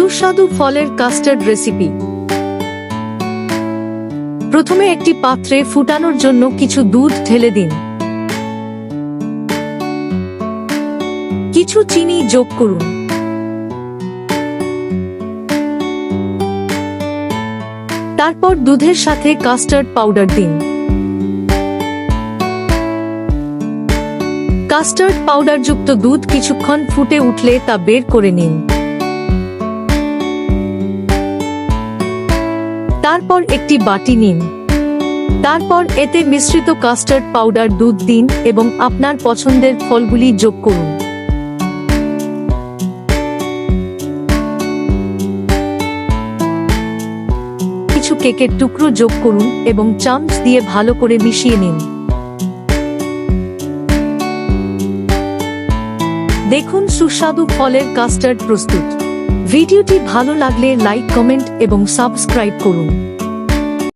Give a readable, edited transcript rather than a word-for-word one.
সুস্বাদু ফলের custard recipe. প্রথমে একটি পাত্রে ফুটানোর জন্য কিছু দুধ ঢেলে দিন। কিছু চিনি যোগ করুন। তারপর দুধের সাথে কাস্টার্ড পাউডার দিন। কাস্টার্ড পাউডারযুক্ত দুধ কিছুক্ষণ ফুটে উঠলে তা বের করে নিন। তারপর একটি বাটি নিন। তারপর এতে মিশ্রিত কাস্টার্ড পাউডার দুধ দিন এবং আপনার পছন্দের ফলগুলি যোগ করুন। কিছু কেকের টুকরো যোগ করুন এবং চামচ দিয়ে ভালো করে মিশিয়ে নিন। দেখুন, সুস্বাদু ফলের কাস্টার্ড প্রস্তুত। ভিডিওটি ভালো লাগলে লাইক, কমেন্ট এবং সাবস্ক্রাইব করুন।